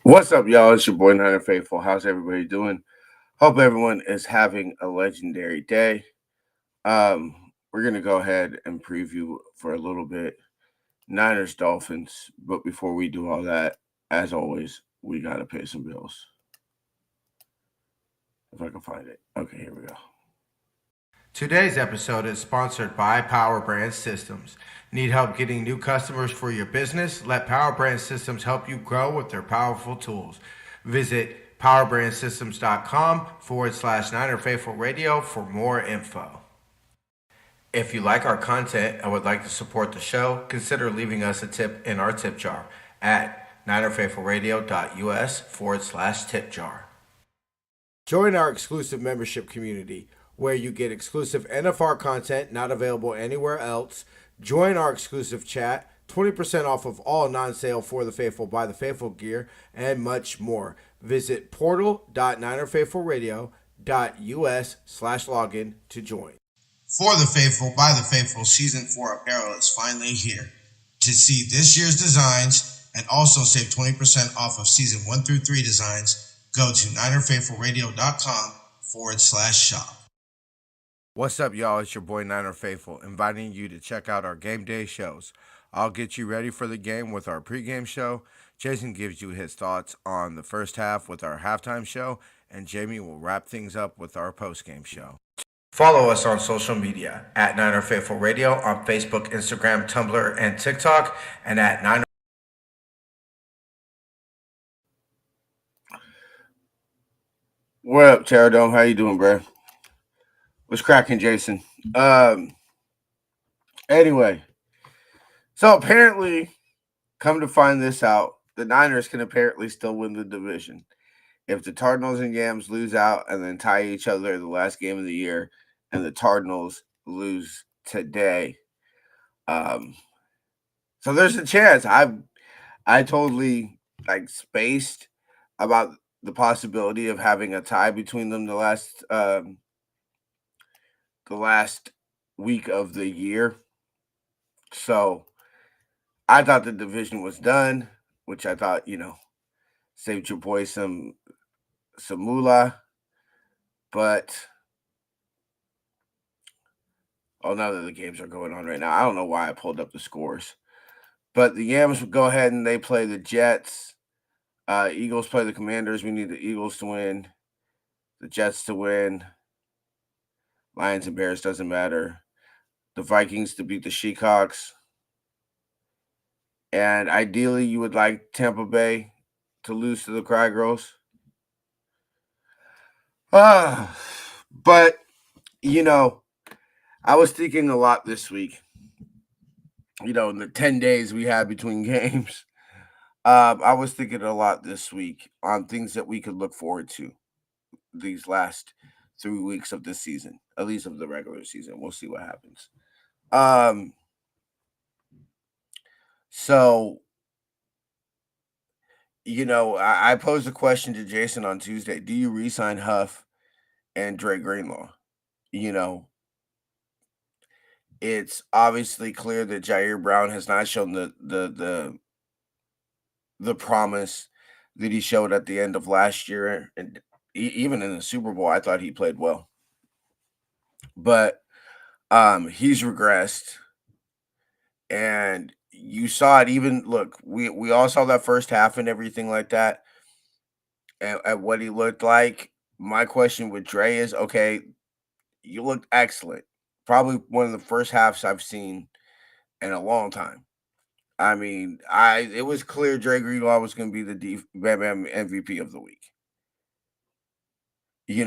What's up, y'all? It's your boy Niner Faithful. How's everybody doing? Hope everyone is having a legendary day. We're gonna go ahead and preview for a little bit Niners Dolphins, but before we do all that, as always, we gotta pay some bills. If I can find it. Okay, here we go. Today's episode is sponsored by Power Brand Systems. Need help getting new customers for your business? Let Power Brand Systems help you grow with their powerful tools. Visit powerbrandsystems.com/Niner Faithful Radio for more info. If you like our content and would like to support the show, consider leaving us a tip in our tip jar at ninerfaithfulradio.us/tip jar. Join our exclusive membership community where you get exclusive NFR content not available anywhere else. Join our exclusive chat, 20% off of all non-sale For the Faithful by the Faithful gear, and much more. Visit portal.ninerfaithfulradio.us/login to join. For the Faithful by the Faithful Season 4 apparel is finally here. To see this year's designs and also save 20% off of Season 1 through 3 designs, go to ninerfaithfulradio.com/shop. What's up, y'all? It's your boy Niner Faithful, inviting you to check out our game day shows. I'll get you ready for the game with our pregame show. Jason gives you his thoughts on the first half with our halftime show, and Jamie will wrap things up with our postgame show. Follow us on social media at Niner Faithful Radio on Facebook, Instagram, Tumblr, and TikTok, and at Niner. What up, Terradome? How you doing, bro? What's cracking, Jason? Anyway, so apparently, come to find this out, the Niners can apparently still win the division. If the Cardinals and Yams lose out and then tie each other the last game of the year, and the Cardinals lose today, so there's a chance. I totally spaced about the possibility of having a tie between them the last week of the year. So I thought the division was done, which I thought, saved your boy some moolah. But now that the games are going on right now, I don't know why I pulled up the scores. But the Yams would go ahead and they play the Jets. Eagles play the Commanders. We need the Eagles to win, the Jets to win. Lions and Bears doesn't matter. The Vikings to beat the Seahawks. And ideally, you would like Tampa Bay to lose to the Cry Girls. But, I was thinking a lot this week. In the 10 days we had between games, I was thinking a lot this week on things that we could look forward to these last 3 weeks of this season, at least of the regular season. We'll see what happens. So, I posed a question to Jason on Tuesday. Do you re-sign Huff and Dre Greenlaw? It's obviously clear that Jair Brown has not shown the promise that he showed at the end of last year, and even in the Super Bowl, I thought he played well. But he's regressed, and you saw it. Even look, we all saw that first half and everything like that, at what he looked like. My question with Dre is, okay, you looked excellent. Probably one of the first halves I've seen in a long time. I mean, it was clear Dre Greenlaw was going to be the Bam Bam MVP of the week. He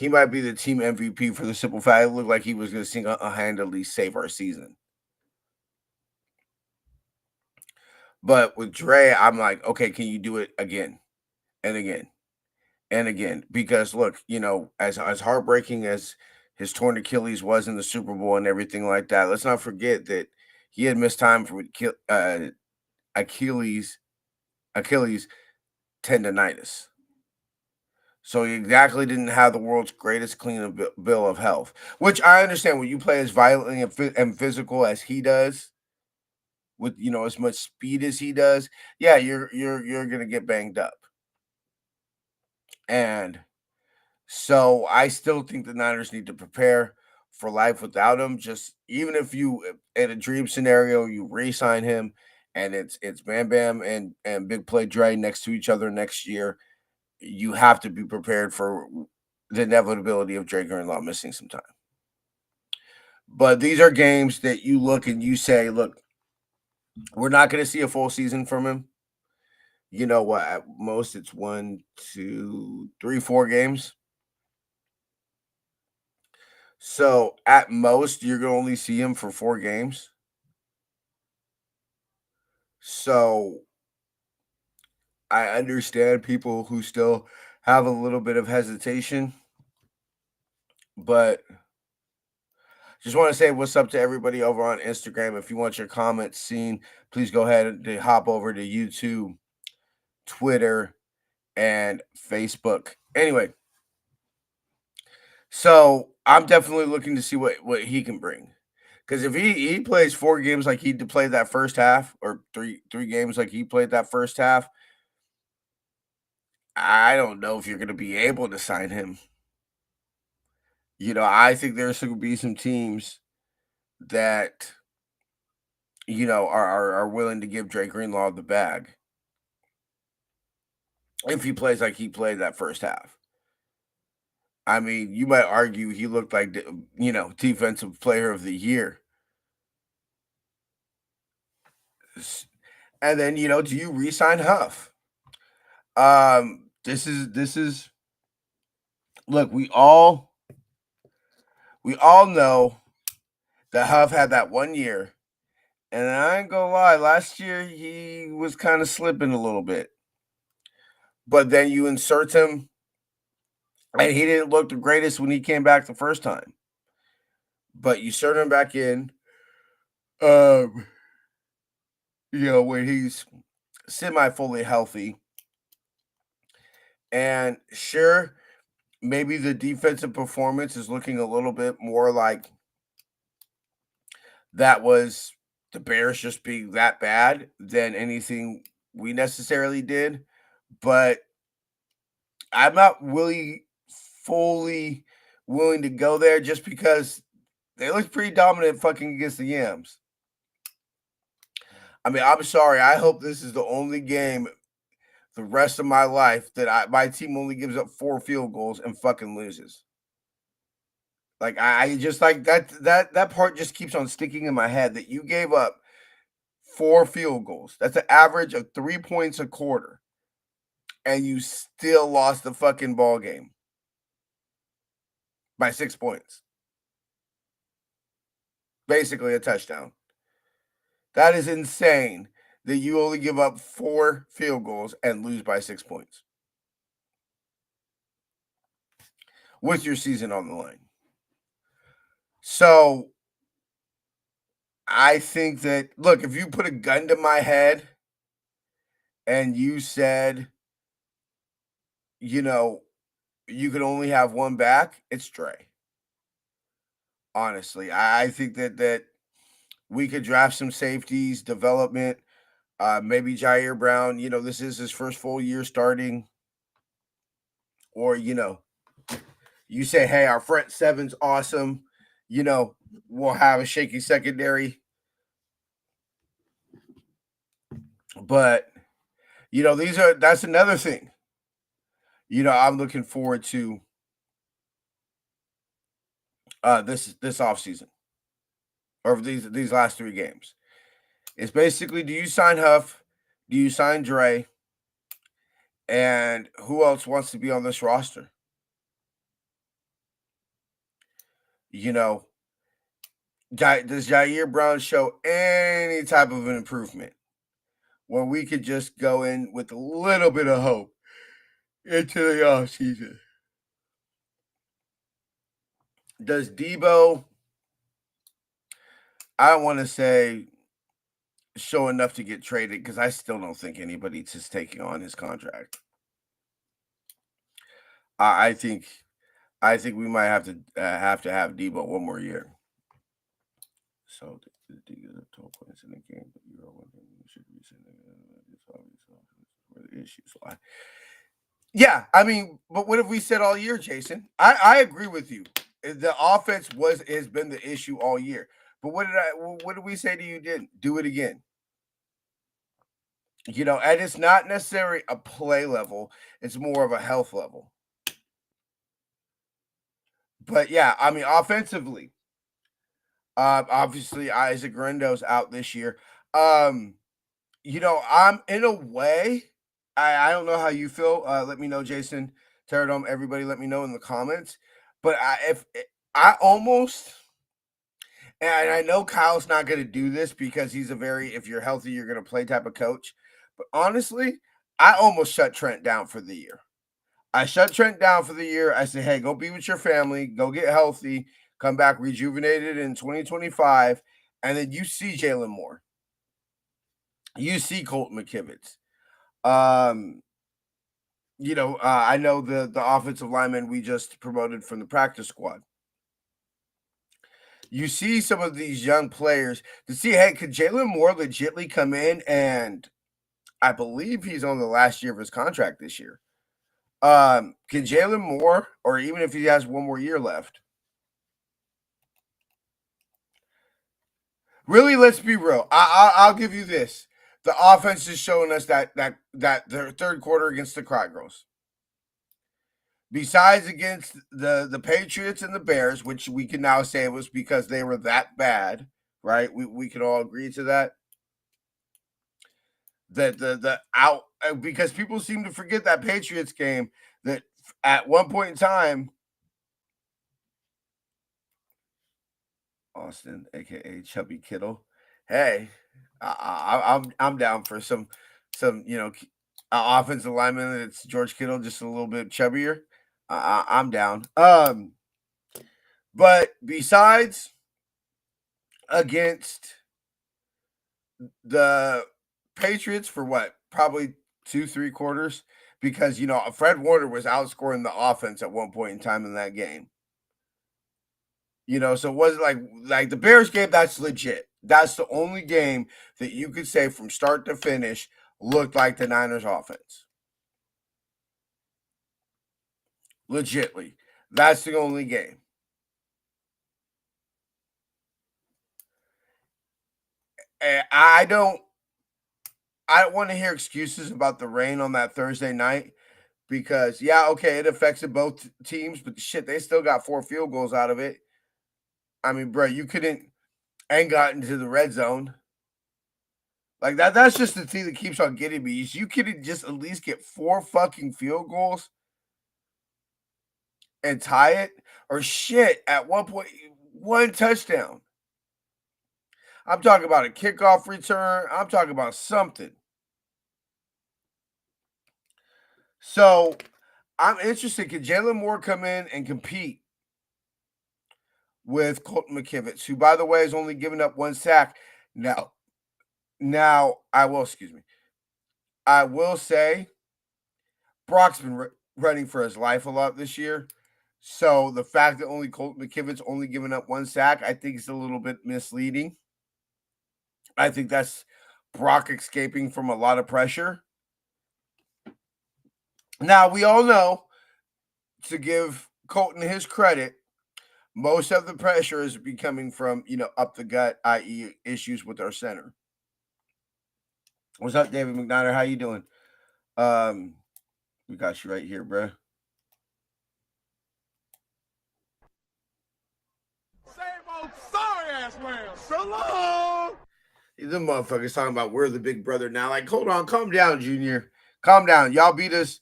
might be the team MVP for the simple fact it looked like he was going to single-handedly save our season. But with Dre, I'm like, okay, can you do it again and again and again? Because look, as heartbreaking as his torn Achilles was in the Super Bowl and everything like that, let's not forget that he had missed time for Achilles tendonitis. So he exactly didn't have the world's greatest clean bill of health, which I understand when you play as violently and physical as he does, with as much speed as he does. Yeah, you're gonna get banged up. And so I still think the Niners need to prepare for life without him. Just even if you in a dream scenario you re-sign him and it's Bam Bam and Big Play Dre next to each other next year, you have to be prepared for the inevitability of Dre Greenlaw missing some time. But these are games that you look and you say, look, we're not going to see a full season from him. You know what? At most, it's 1, 2, 3, 4 games. So at most, you're going to only see him for 4 games. So I understand people who still have a little bit of hesitation, but just want to say what's up to everybody over on Instagram. If you want your comments seen, please go ahead and hop over to YouTube, Twitter, and Facebook. Anyway, so I'm definitely looking to see what he can bring. Because if he plays 4 games like he played that first half, or three games like he played that first half, I don't know if you're going to be able to sign him. I think there's going to be some teams that are willing to give Drake Greenlaw the bag if he plays like he played that first half. I mean, you might argue he looked like defensive player of the year. And then do you re-sign Huff? This is look, we all know that Huff had that 1 year, and I ain't gonna lie, last year he was kind of slipping a little bit. But then you insert him, and he didn't look the greatest when he came back the first time. But you insert him back in, um, when he's semi fully healthy. And sure, maybe the defensive performance is looking a little bit more like that was the Bears just being that bad than anything we necessarily did. But I'm not really fully willing to go there just because they looked pretty dominant fucking against the Yams. I mean, I'm sorry. I hope this is the only game the rest of my life that my team only gives up 4 field goals and fucking loses. Like I just like that part just keeps on sticking in my head that you gave up 4 field goals. That's an average of 3 points a quarter, and you still lost the fucking ball game by 6 points. Basically a touchdown. That is insane that you only give up 4 field goals and lose by 6 points with your season on the line. So I think that, look, if you put a gun to my head and you said, you could only have one back, it's Dre. Honestly, I think that we could draft some safeties, development, maybe Jair Brown. This is his first full year starting. Or, you say, hey, our front seven's awesome. We'll have a shaky secondary. But, that's another thing. I'm looking forward to this offseason, or these last 3 games. It's basically, do you sign Huff? Do you sign Dre? And who else wants to be on this roster? Does Jair Brown show any type of an improvement where we could just go in with a little bit of hope into the offseason? Does Debo, I don't want to say show enough to get traded, because I still don't think anybody's just taking on his contract. I think we might have to have Debo one more year. So the 12 points in the game, but you're wondering you should reset where the issues lie. Yeah, I mean, but what have we said all year, Jason? I agree with you. The offense has been the issue all year. But what did we say to you? Didn't do it again? And it's not necessarily a play level; it's more of a health level. But yeah, I mean, offensively, obviously Isaac Rendo's out this year. Um, I'm in a way. I don't know how you feel. Let me know, Jason Terradome. Everybody, let me know in the comments. But I almost, and I know Kyle's not going to do this because he's a very, if you're healthy, you're going to play type of coach. But honestly, I almost shut Trent down for the year. I shut Trent down for the year. I said, hey, go be with your family, go get healthy, come back rejuvenated in 2025, and then you see Jalen Moore. You see Colton McKivitz. Um, I know the offensive lineman we just promoted from the practice squad. You see some of these young players to see, hey, could Jalen Moore legitly come in, and I believe he's on the last year of his contract this year. Can Jalen Moore, or even if he has one more year left, really, let's be real. I'll give you this: the offense is showing us that the third quarter against the Cry Girls. Besides against the Patriots and the Bears, which we can now say was because they were that bad, right? We can all agree to that. That the out because people seem to forget that Patriots game that at one point in time, Austin, aka Chubby Kittle, hey, I'm down for some offensive lineman that's George Kittle, just a little bit chubbier. I'm down. But besides against the Patriots for what? Probably 2-3 quarters because Fred Warner was outscoring the offense at one point in time in that game. So it wasn't like the Bears game, that's legit. That's the only game that you could say from start to finish looked like the Niners offense. Legitly. That's the only game. And I don't want to hear excuses about the rain on that Thursday night because yeah, okay, it affected both teams, but shit, they still got 4 field goals out of it. I mean, bro, you couldn't and got into the red zone. Like that's just the thing that keeps on getting me. Is you couldn't just at least get 4 fucking field goals and tie it? Or shit, at one point, 1 touchdown. I'm talking about a kickoff return. I'm talking about something. So I'm interested. Can Jalen Moore come in and compete with Colton McKivitz, who, by the way, has only given up 1 sack? Now I will, excuse me. I will say Brock's been running for his life a lot this year. So the fact that only Colton McKivitz only given up 1 sack, I think is a little bit misleading. I think that's Brock escaping from a lot of pressure. Now, we all know, to give Colton his credit, most of the pressure is becoming from, up the gut, i.e. issues with our center. What's up, David McNider? How you doing? We got you right here, bro. Same old sorry ass man. So long. The motherfuckers talking about we're the big brother now. Like, hold on, calm down, Junior. Calm down. Y'all beat us.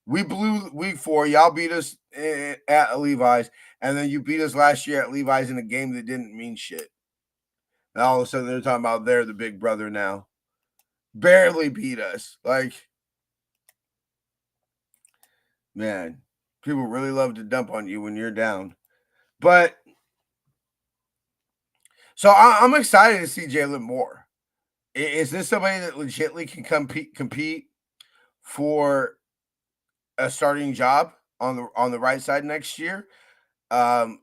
We blew week 4. Y'all beat us at Levi's, and then you beat us last year at Levi's in a game that didn't mean shit. And all of a sudden, they're talking about they're the big brother now. Barely beat us. Like, man, people really love to dump on you when you're down. But so I'm excited to see Jalen Moore. Is this somebody that legitimately can compete for a starting job on the right side next year? And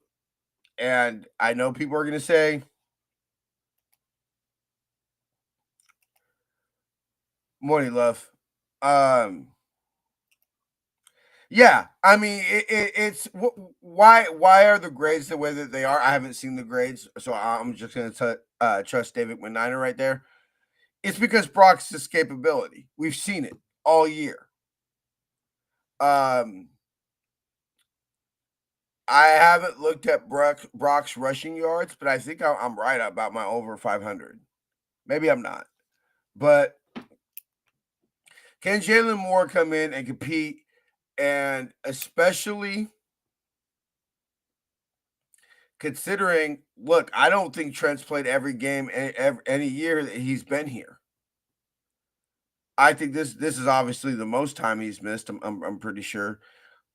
I know people are going to say, "Morning, love." Yeah, I mean, it's why are the grades the way that they are? I haven't seen the grades, so I'm just gonna trust David McNiner right there. It's because Brock's escapability. We've seen it all year. Um, I haven't looked at Brock's rushing yards, but I think I'm right about my over 500. Maybe I'm not, but can Jalen Moore come in and compete, and especially considering, look, I don't think Trent's played every game any year that he's been here. I think this is obviously the most time he's missed. I'm pretty sure.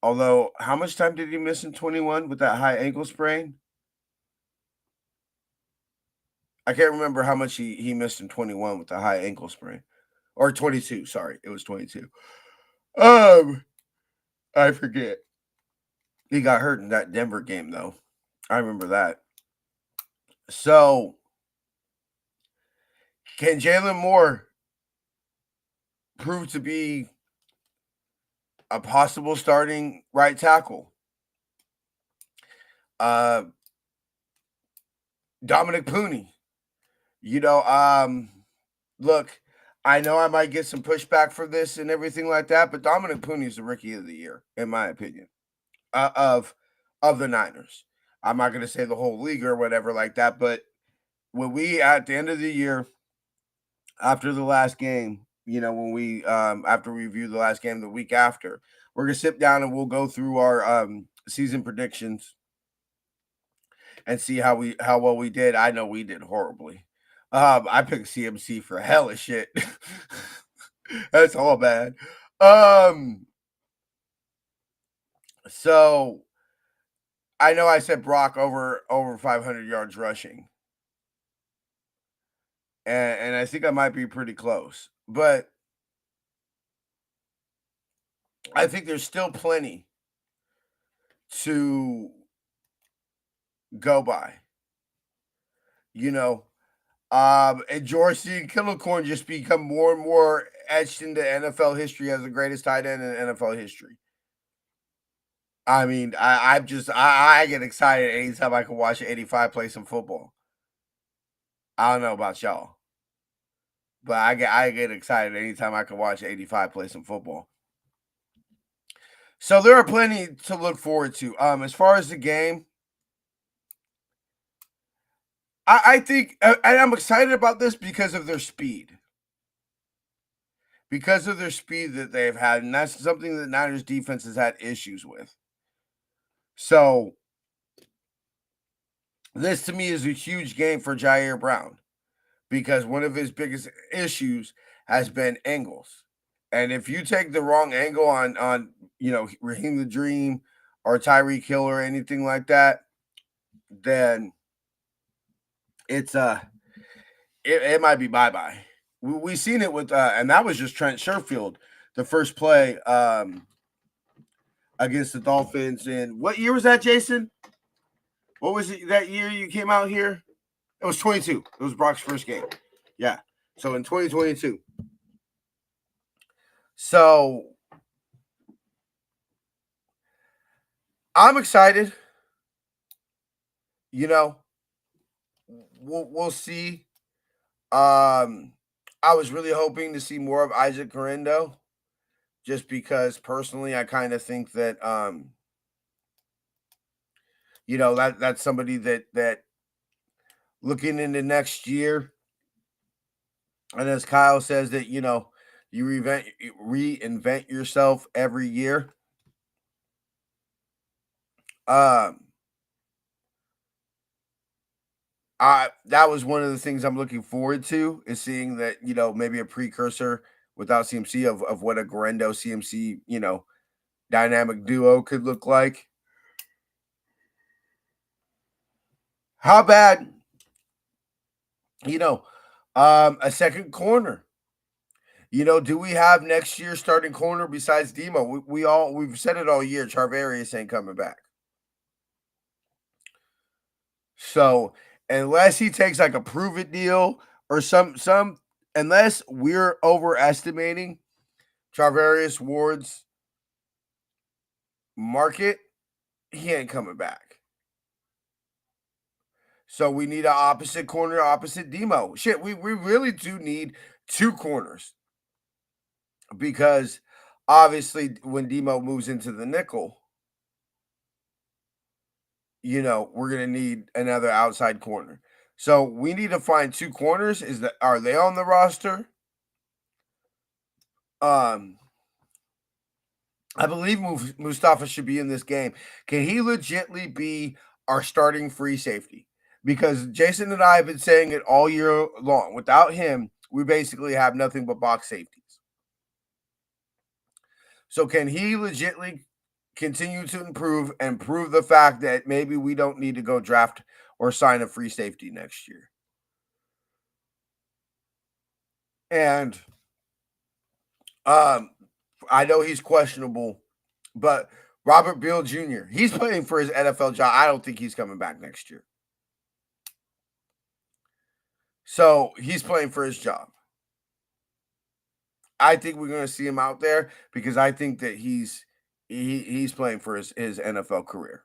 Although, how much time did he miss in 21 with that high ankle sprain? I can't remember how much he missed in 21 with the high ankle sprain, or 22. Sorry, it was 22. I forget. He got hurt in that Denver game though. I remember that. So, can Jalen Moore prove to be a possible starting right tackle? Uh, Dominic Pooney. You know, look, I know I might get some pushback for this and everything like that, but Dominic Pooney is the rookie of the year, in my opinion, of the Niners. I'm not going to say the whole league or whatever like that, but when we at the end of the year, after the last game, when we after we review the last game the week after, we're gonna sit down and we'll go through our season predictions and see how well we did. I know we did horribly. I picked CMC for hell of shit. That's all bad. So I know I said Brock over 500 yards rushing, and I think I might be pretty close, but I think there's still plenty to go by. You know, and George C. Killacorn just become more and more etched into NFL history as the greatest tight end in NFL history. I mean, I get excited anytime I can watch 85 play some football. I don't know about y'all, but I get excited anytime I can watch 85 play some football. So there are plenty to look forward to. As far as the game, I think, and I'm excited about this because of their speed. Because of their speed that they've had, and that's something that Niners defense has had issues with. So this to me is a huge game for Jair Brown because one of his biggest issues has been angles. And if you take the wrong angle on Raheem the Dream or Tyreek Hill or anything like that, then it's it might be bye-bye. We've seen it with and that was just Trent Sherfield, the first play against the Dolphins. And what year was that, Jason? What was it that year you came out here? It was 22. It was Brock's first game. Yeah. So in 2022. So I'm excited. We'll see. I was really hoping to see more of Isaac Correndo, just because personally I kind of think that that's somebody that looking into next year, and as Kyle says that you reinvent yourself every year. Um, that was one of the things I'm looking forward to, is seeing that maybe a precursor without CMC of what a Garendo CMC dynamic duo could look like. How bad a second corner? Do we have next year starting corner besides Demo? We've said it all year. Charvarius ain't coming back. So unless he takes like a prove it deal or unless we're overestimating Charvarius Ward's market, he ain't coming back. So we need an opposite corner, opposite Demo. Shit, we really do need two corners because obviously when Demo moves into the nickel, we're gonna need another outside corner. So we need to find two corners. Are they on the roster? I believe Mustafa should be in this game. Can he legitimately be our starting free safety? Because Jason and I have been saying it all year long. Without him, we basically have nothing but box safeties. So can he legitimately continue to improve and prove the fact that maybe we don't need to go draft or sign a free safety next year? And I know he's questionable, but Robert Beal Jr., he's playing for his NFL job. I don't think he's coming back next year. So he's playing for his job. I think we're going to see him out there because I think that he's playing for his NFL career.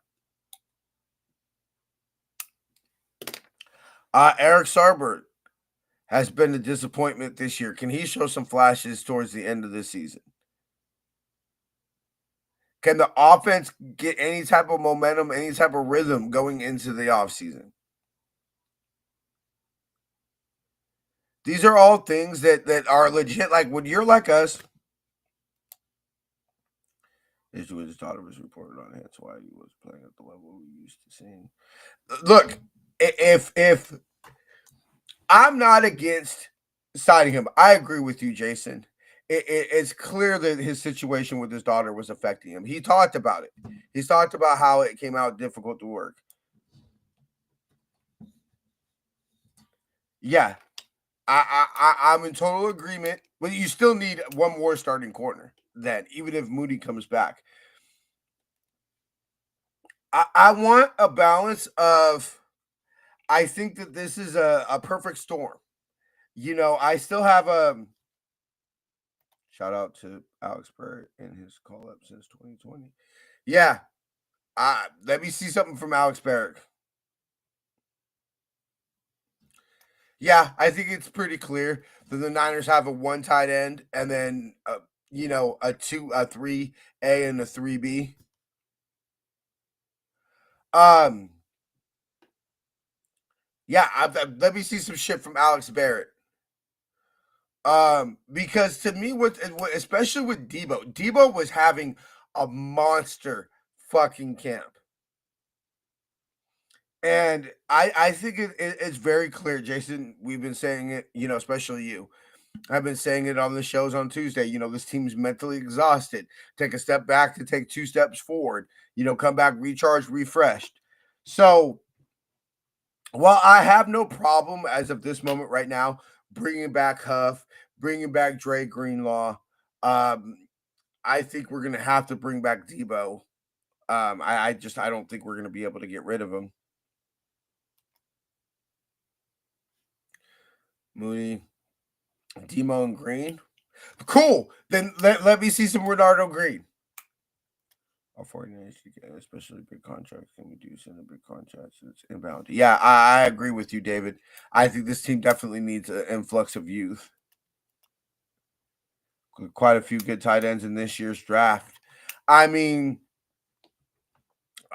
Eric Sarbert has been a disappointment this year. Can he show some flashes towards the end of the season? Can the offense get any type of momentum, any type of rhythm going into the offseason? These are all things that are legit. Like when you're like us, his daughter was reported on. That's why he was playing at the level we used to seeing. Look, if I'm not against signing him, I agree with you, Jason. It's clear that his situation with his daughter was affecting him. He talked about it. He's talked about how it came out difficult to work. Yeah, I'm in total agreement. But you still need one more starting corner. Then, even if Moody comes back, I want a balance of. I think that this is a perfect storm. I still have a shout out to Alex Bird and his call up since 2020. Yeah, let me see something from Alex Barrett. Yeah, I think it's pretty clear that the Niners have a one tight end and then a 3A and a 3B. Yeah, let me see some shit from Alex Barrett. Because to me, especially with Debo was having a monster fucking camp. And I think it's very clear, Jason. We've been saying it, especially you. I've been saying it on the shows on Tuesday. This team's mentally exhausted. Take a step back to take two steps forward. Come back recharged, refreshed. So, while I have no problem as of this moment right now bringing back Huff, bringing back Dre Greenlaw, I think we're going to have to bring back Debo. I don't think we're going to be able to get rid of him. Moody, Demo, and Green. Cool. Then let me see some Renardo Green. All 49ers, especially big contracts, can we do send a big contract? So it's inbound. Yeah, I agree with you, David. I think this team definitely needs an influx of youth. Quite a few good tight ends in this year's draft. I mean,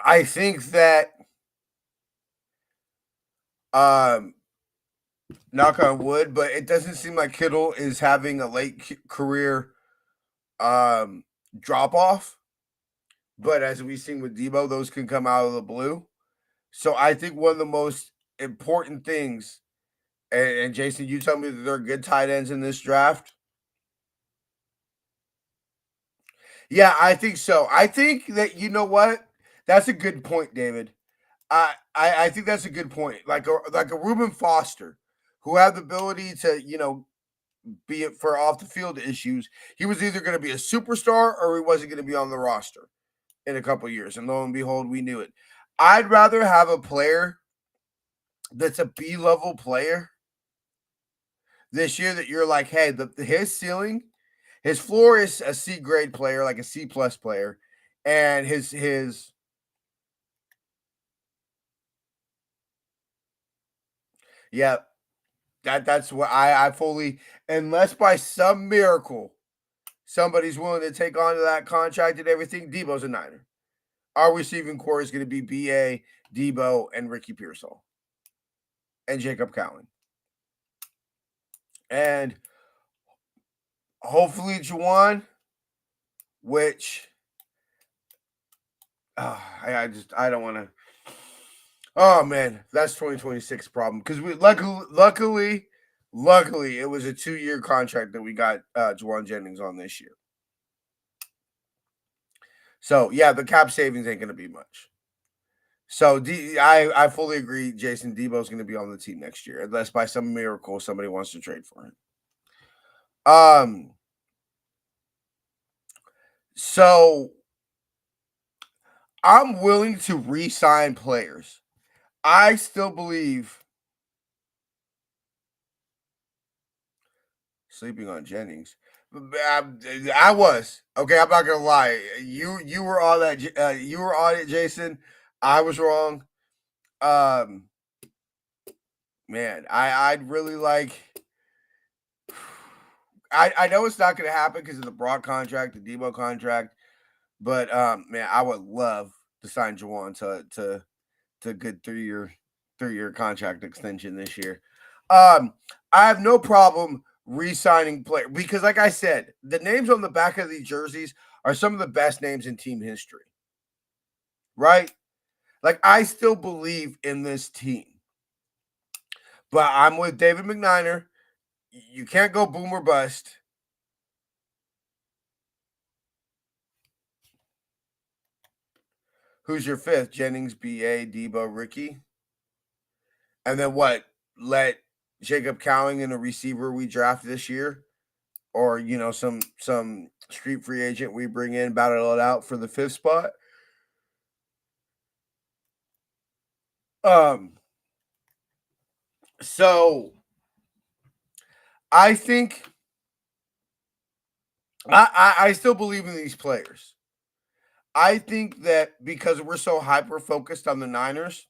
I think that knock on wood, but it doesn't seem like Kittle is having a late career drop off. But as we've seen with Debo, those can come out of the blue. So I think one of the most important things, and Jason, you tell me that there are good tight ends in this draft. Yeah, I think so. I think that what? That's a good point, David. I think that's a good point. Like a Reuben Foster, who had the ability to be it for off the field issues. He was either going to be a superstar or he wasn't going to be on the roster in a couple years. And lo and behold, we knew it. I'd rather have a player that's a B-level player this year that you're like, hey, his ceiling, his floor is a C grade player, like a C plus player, and yeah, that's what I fully, unless by some miracle somebody's willing to take on to that contract and everything, Debo's a Niner. Our receiving core is going to be BA, Debo, and Ricky Pearsall, and Jacob Cowan. And hopefully Juwan, which I don't want to. Oh man, that's 2026 problem because we luckily it was a 2-year contract that we got Juwan Jennings on this year. So yeah, the cap savings ain't going to be much. So I fully agree, Jason. Debo's going to be on the team next year, unless by some miracle somebody wants to trade for him. So I'm willing to re-sign players. I still believe sleeping on Jennings. I was okay. I'm not gonna lie. You were on that. You were on it, Jason. I was wrong. Um, man, I'd really like. I know it's not going to happen because of the Brock contract, the Debo contract, but man, I would love to sign Juwan to a good 3-year contract extension this year. I have no problem re-signing player because, like I said, the names on the back of these jerseys are some of the best names in team history. Right? Like, I still believe in this team. But I'm with David McNiner. You can't go boom or bust. Who's your fifth? Jennings, BA, Debo, Ricky. And then what? Let Jacob Cowing in a receiver we draft this year, or some street free agent we bring in, battle it out for the fifth spot. So I think I still believe in these players. I think that because we're so hyper focused on the Niners,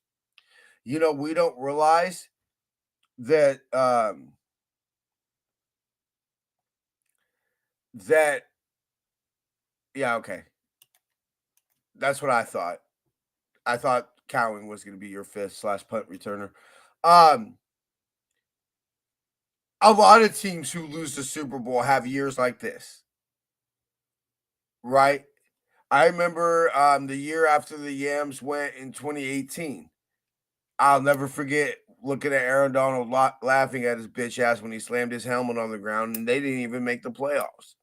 we don't realize that that yeah, okay. That's what I thought. I thought Cowing was going to be your fifth / punt returner. A lot of teams who lose the Super Bowl have years like this, right? I remember the year after the Yams went in 2018. I'll never forget looking at Aaron Donald laughing at his bitch ass when he slammed his helmet on the ground, and they didn't even make the playoffs.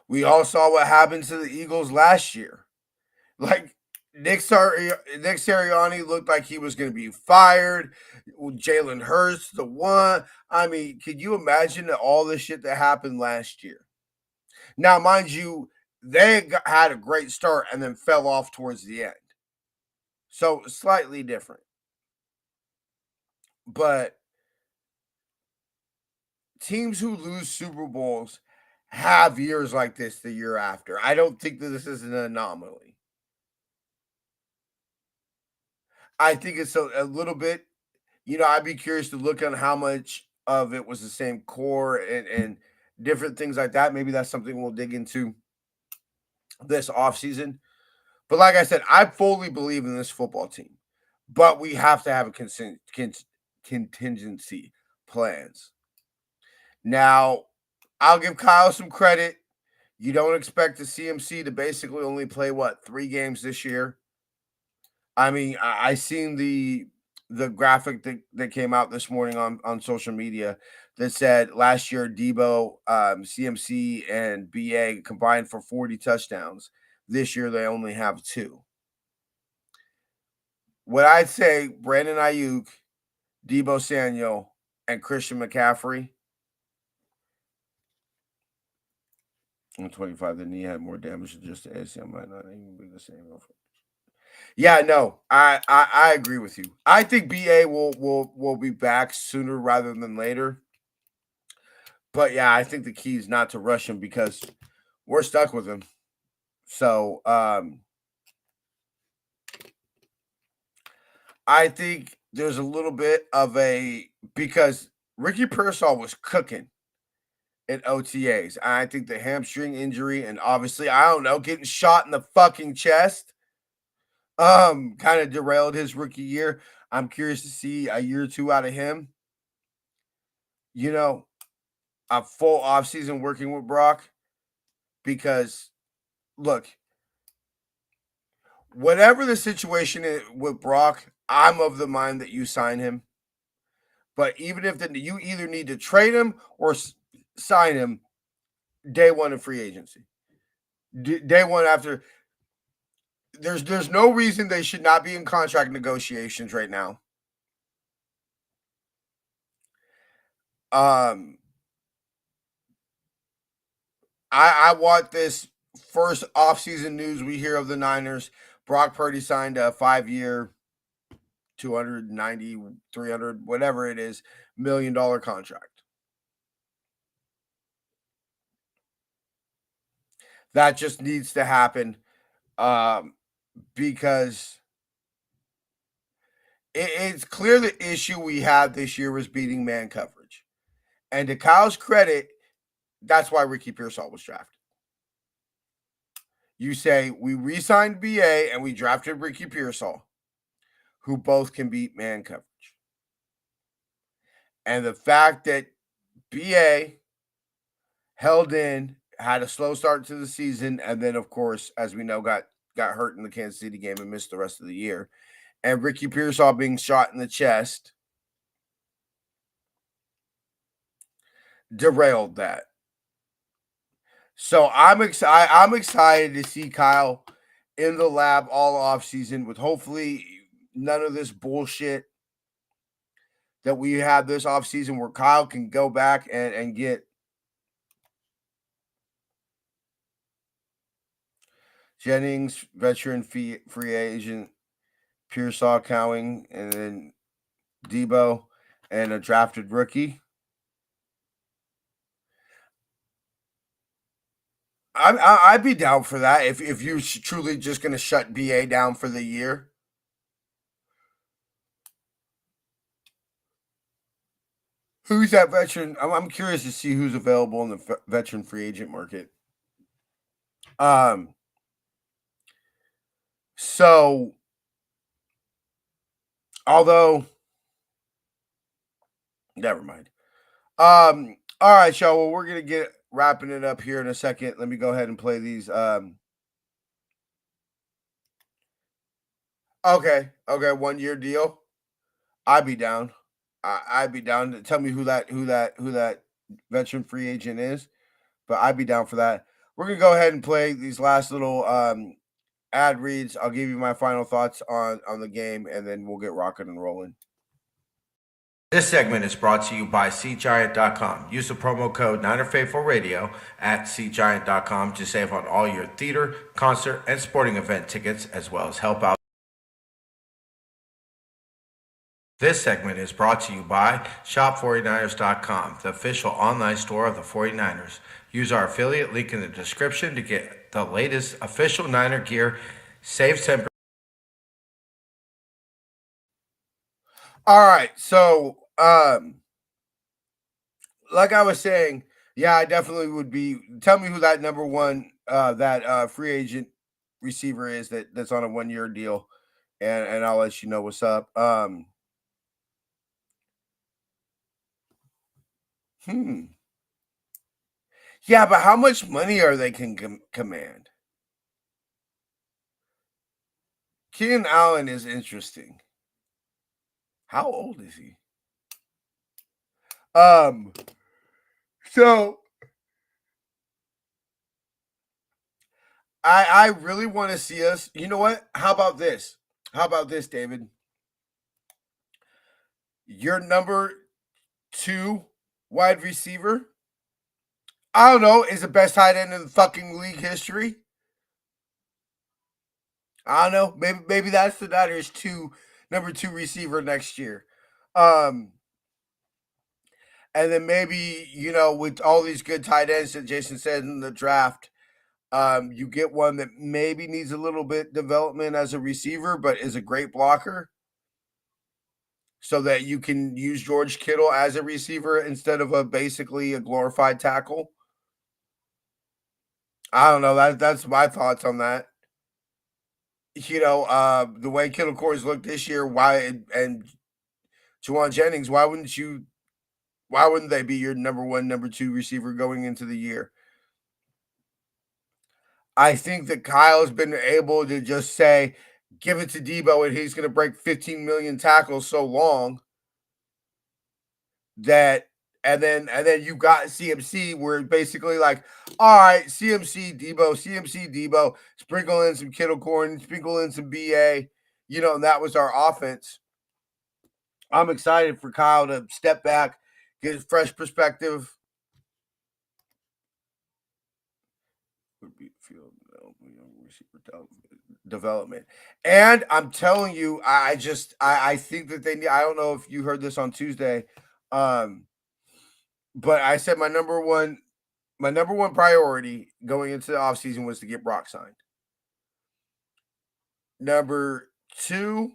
We all saw what happened to the Eagles last year. Like, Nick Sirianni looked like he was going to be fired. Jalen Hurts, the one. I mean, could you imagine all the shit that happened last year? Now, mind you, they had a great start and then fell off towards the end. So, slightly different. But teams who lose Super Bowls have years like this the year after. I don't think that this is an anomaly. I think it's a little bit, I'd be curious to look on how much of it was the same core and different things like that. Maybe that's something we'll dig into this offseason. But like I said, I fully believe in this football team. But we have to have a contingency plans. Now, I'll give Kyle some credit. You don't expect the CMC to basically only play 3 games this year. I mean, I seen the graphic that came out this morning on social media that said last year Debo, CMC, and BA combined for 40 touchdowns. This year they only have 2. What I'd say, Brandon Ayuk, Debo Samuel, and Christian McCaffrey. On 25, the knee had more damage than just the ACL. Might not even be the same. Yeah, no, I agree with you. I think BA will be back sooner rather than later. But yeah, I think the key is not to rush him because we're stuck with him. So I think there's a little bit of a because Ricky Pearsall was cooking in OTAs. I think the hamstring injury and obviously I don't know getting shot in the fucking chest kind of derailed his rookie year. I'm curious to see a year or two out of him. You know, a full offseason working with Brock because look, whatever the situation is with Brock, I'm of the mind that you sign him. But even if you either need to trade him or sign him day one of free agency, day one after. There's no reason they should not be in contract negotiations right now. Um, I want this first offseason news we hear of the Niners. Brock Purdy signed a 5-year, 290, 300, whatever it is, $1 million contract. That just needs to happen because it's clear the issue we had this year was beating man coverage. And to Kyle's credit, that's why Ricky Pearsall was drafted. You say we re-signed BA and we drafted Ricky Pearsall, who both can beat man coverage. And the fact that BA held in, had a slow start to the season, and then, of course, as we know, got hurt in the Kansas City game and missed the rest of the year. And Ricky Pearsall being shot in the chest derailed that. So I'm excited to see Kyle in the lab all offseason with hopefully none of this bullshit that we had this offseason where Kyle can go back and get Jennings, veteran free agent, Pearsall, Cowing, and then Debo, and a drafted rookie. I'd be down for that if you're truly just going to shut BA down for the year. Who's that veteran? I'm curious to see who's available in the veteran free agent market. So, although, never mind. All right, y'all. Well, we're gonna get wrapping it up here in a second. Let me go ahead and play these. Okay, 1-year deal. I'd be down. I'd be down. Tell me who that veteran free agent is, but I'd be down for that. We're gonna go ahead and play these last little ad reads. I'll give you my final thoughts on the game, and then we'll get rocking and rolling. This segment is brought to you by SeatGiant.com. Use the promo code NinerFaithfulRadio at SeatGiant.com to save on all your theater, concert, and sporting event tickets, as well as help out. This segment is brought to you by Shop49ers.com, the official online store of the 49ers. Use our affiliate link in the description to get the latest official Niner gear. Save 10%. All right, so like I was saying, yeah, I definitely would be. Tell me who that number one that free agent receiver is that's on a 1-year deal, and I'll let you know what's up. Yeah, but how much money are they can command? Keenan Allen is interesting. How old is he? So I really want to see us. You know what? How about this? How about this, David? Your number 2 wide receiver, I don't know, is the best tight end in the fucking league history. I don't know. Maybe that's the Niners' number 2 receiver next year. And then maybe, with all these good tight ends that Jason said in the draft, you get one that maybe needs a little bit development as a receiver, but is a great blocker, so that you can use George Kittle as a receiver instead of basically a glorified tackle. I don't know. That's my thoughts on that. The way Kittle cores look this year, and Juwan Jennings, why wouldn't they be your number one, number two receiver going into the year? I think that Kyle's been able to just say, give it to Debo and he's going to break 15 million tackles so long that, and then you got CMC where basically like, all right, CMC Debo, sprinkle in some Kittle corn, sprinkle in some BA, and that was our offense. I'm excited for Kyle to step back, get a fresh perspective. Development. And I'm telling you, I think that they need, I don't know if you heard this on Tuesday, but I said my number one priority going into the offseason was to get Brock signed. Number two,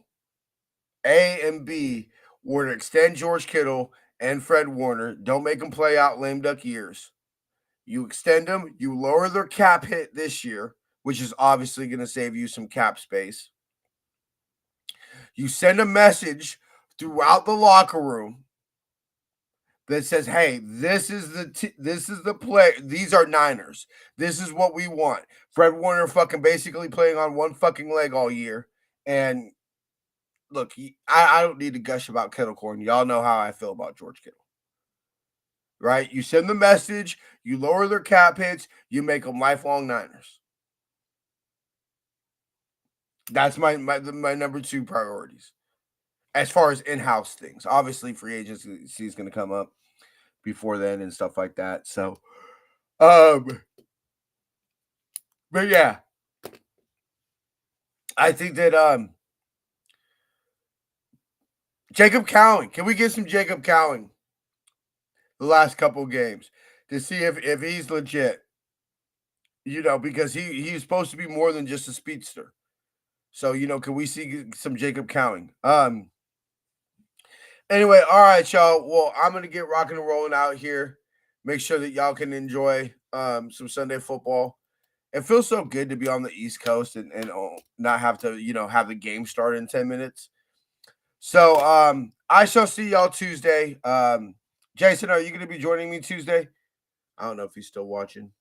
A and B, were to extend George Kittle and Fred Warner. Don't make them play out lame duck years. You extend them, you lower their cap hit this year, which is obviously going to save you some cap space. You send a message throughout the locker room that says, "Hey, this is the play. These are Niners. This is what we want." Fred Warner fucking basically playing on one fucking leg all year. And look, I don't need to gush about Kittle corn. Y'all know how I feel about George Kittle. Right? You send the message, you lower their cap hits, you make them lifelong Niners. That's my number two priorities as far as in-house things. Obviously, free agency is going to come up before then and stuff like that. So, but yeah, I think that Jacob Cowing. Can we get some Jacob Cowing the last couple of games to see if he's legit? Because he's supposed to be more than just a speedster. So, can we see some Jacob Cowing? Anyway, all right, y'all. Well, I'm gonna get rocking and rolling out here. Make sure that y'all can enjoy some Sunday football. It feels so good to be on the East Coast and not have to, have the game start in 10 minutes. So I shall see y'all Tuesday. Jason, are you gonna be joining me Tuesday? I don't know if he's still watching.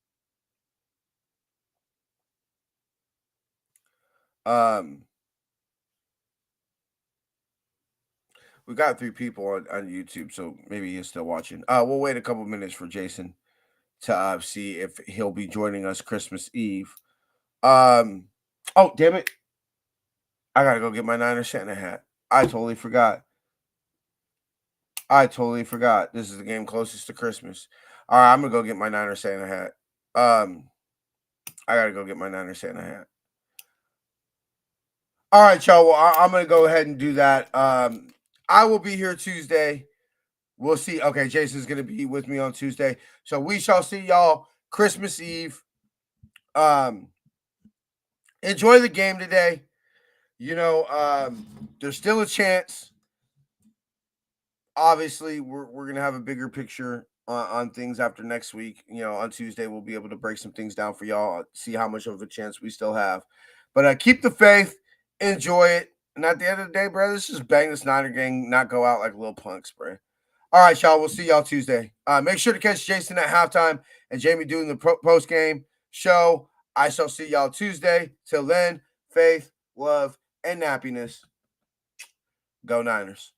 We got 3 people on YouTube, so maybe he's still watching. We'll wait a couple minutes for Jason to see if he'll be joining us Christmas Eve. Oh, damn it. I got to go get my Niners Santa hat. I totally forgot. This is the game closest to Christmas. All right, I'm going to go get my Niners Santa hat. I got to go get my Niners Santa hat. All right, y'all. Well, I'm going to go ahead and do that. I will be here Tuesday. We'll see. Okay, Jason's going to be with me on Tuesday. So we shall see y'all Christmas Eve. Enjoy the game today. There's still a chance. Obviously, we're going to have a bigger picture on things after next week. On Tuesday, we'll be able to break some things down for y'all, see how much of a chance we still have. But keep the faith. Enjoy it. And at the end of the day, bro, let's just bang this Niner gang, not go out like little punks, bro. All right, y'all. We'll see y'all Tuesday. Make sure to catch Jason at halftime and Jamie doing the post-game show. I shall see y'all Tuesday. Till then, faith, love, and happiness. Go Niners.